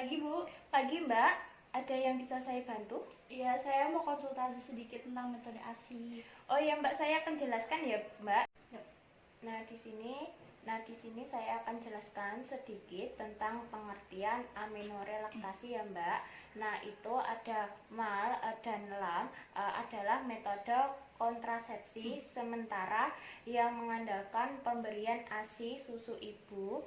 Pagi, Bu. Pagi Mbak, ada yang bisa saya bantu? Iya, saya mau konsultasi sedikit tentang metode ASI. Oh ya Mbak, saya akan jelaskan ya Mbak. Yuk. Nah di sini saya akan jelaskan sedikit tentang pengertian amenorelaktasi ya Mbak. Nah itu ada mal dan lam adalah metode kontrasepsi sementara yang mengandalkan pemberian ASI susu ibu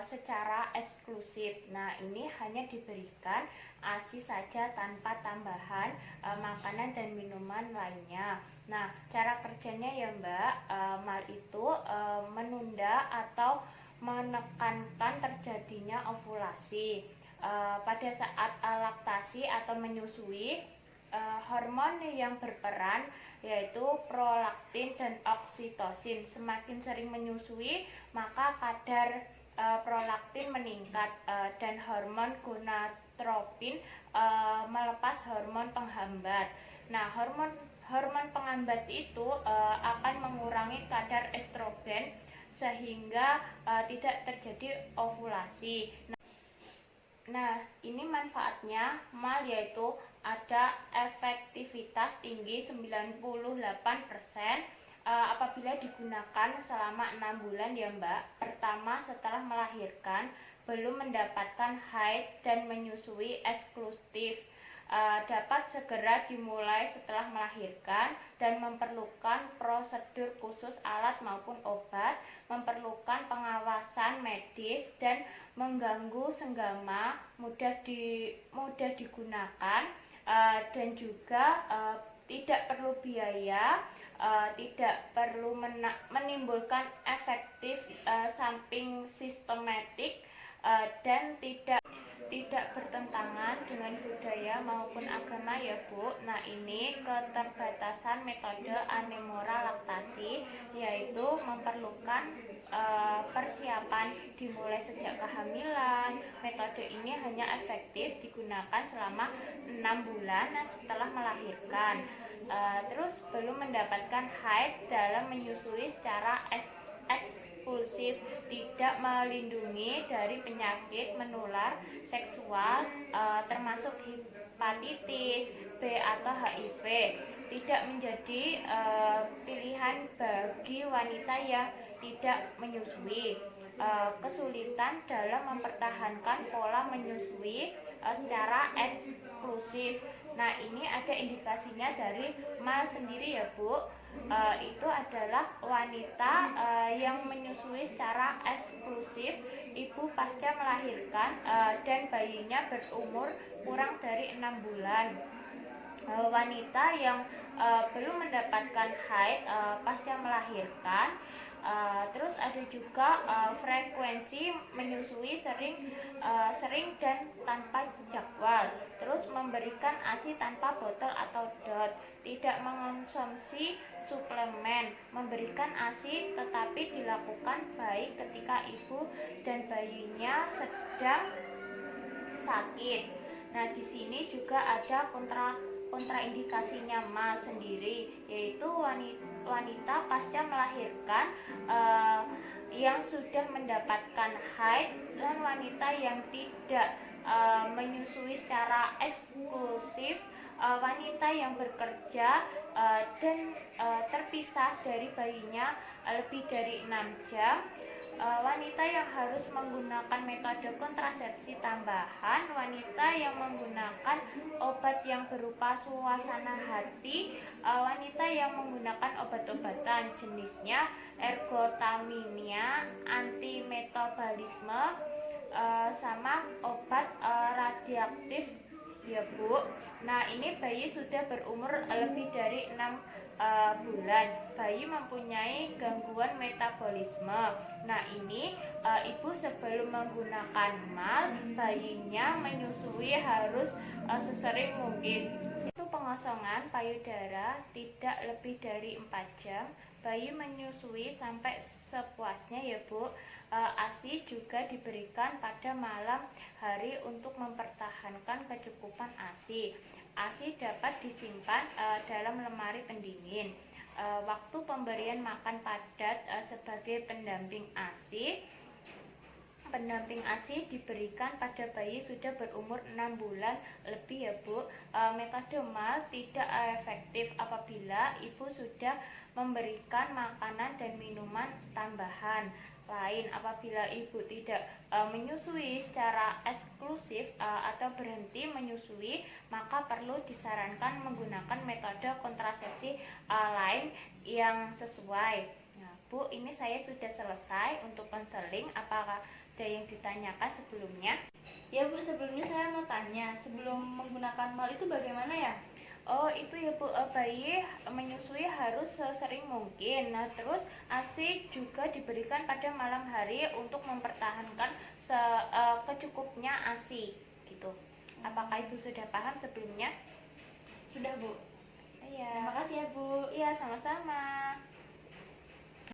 secara eksklusif. Nah ini hanya diberikan ASI saja tanpa tambahan makanan dan minuman lainnya. Nah cara kerjanya ya Mbak, mal itu menunda atau menekankan terjadinya ovulasi. Pada saat laktasi atau menyusui, hormon yang berperan yaitu prolaktin dan oksitosin. Semakin sering menyusui maka kadar prolaktin meningkat dan hormon gonadotropin melepas hormon penghambat. Nah, hormon penghambat itu akan mengurangi kadar estrogen sehingga tidak terjadi ovulasi. Nah, ini manfaatnya mal yaitu ada efektivitas tinggi 98% apabila digunakan selama 6 bulan ya Mbak. Pertama, setelah melahirkan, belum mendapatkan haid dan menyusui eksklusif. Dapat segera dimulai setelah melahirkan dan memerlukan prosedur khusus alat maupun obat, memerlukan pengawasan medis dan mengganggu senggama, mudah digunakan dan juga tidak perlu biaya, tidak perlu menimbulkan efektif samping sistematik dan tidak bertentangan dengan budaya maupun agama ya Bu. Nah ini keterbatasan metode amenorelaktasi yaitu memerlukan persiapan dimulai sejak kehamilan. Metode ini hanya efektif digunakan selama 6 bulan setelah melahirkan. Terus belum mendapatkan haid dalam menyusui secara eksklusif, tidak melindungi dari penyakit menular seksual termasuk hepatitis B atau HIV, tidak menjadi pilihan bagi wanita yang tidak menyusui, kesulitan dalam mempertahankan pola menyusui secara eksklusif. Nah ini ada indikasinya dari mal sendiri ya Bu. Itu adalah wanita yang menyusui secara eksklusif, ibu pasca melahirkan dan bayinya berumur kurang dari 6 bulan. Wanita yang belum mendapatkan haid pasca melahirkan. Terus ada juga frekuensi menyusui sering dan tanpa jadwal. Terus memberikan ASI tanpa botol atau DOT, tidak mengonsumsi suplemen, memberikan ASI tetapi dilakukan baik ketika ibu dan bayinya sedang sakit. Nah, di sini juga ada kontraindikasinya mal sendiri, yaitu wanita pasca melahirkan yang sudah mendapatkan haid dan wanita yang tidak menyusui secara eksklusif, wanita yang bekerja dan terpisah dari bayinya lebih dari 6 jam, wanita yang harus menggunakan metode kontrasepsi tambahan, wanita yang menggunakan obat yang berupa suasana hati, wanita yang menggunakan obat-obatan jenisnya ergotaminia, antimetabolisme, sama obat radioaktif ya Bu. Nah ini bayi sudah berumur lebih dari 6 bulan, bayi mempunyai gangguan metabolisme. Nah ini ibu sebelum menggunakan mal, bayinya menyusui harus sesering mungkin. Itu pengosongan payudara tidak lebih dari 4 jam, bayi menyusui sampai sepuasnya ya Bu. ASI juga diberikan pada malam hari untuk mempertahankan kecukupan ASI. ASI dapat disimpan dalam lemari pendingin. Waktu pemberian makan padat sebagai pendamping ASI. pendamping ASI diberikan pada bayi sudah berumur 6 bulan lebih ya Bu. Metode MAL tidak efektif apabila ibu sudah memberikan makanan dan minuman tambahan lain. Apabila ibu tidak menyusui secara eksklusif atau berhenti menyusui, maka perlu disarankan menggunakan metode kontrasepsi lain yang sesuai. Nah, Bu, ini saya sudah selesai untuk konseling. Apakah ada yang ditanyakan sebelumnya? Ya Bu, sebelumnya saya mau tanya, sebelum menggunakan MAL itu bagaimana ya? Oh itu ya Bu, bayi menyusui harus sesering mungkin. Nah terus ASI juga diberikan pada malam hari untuk mempertahankan kecukupnya ASI gitu. Apakah Ibu sudah paham sebelumnya? Sudah Bu. Iya. Terima kasih ya Bu. Iya, sama-sama.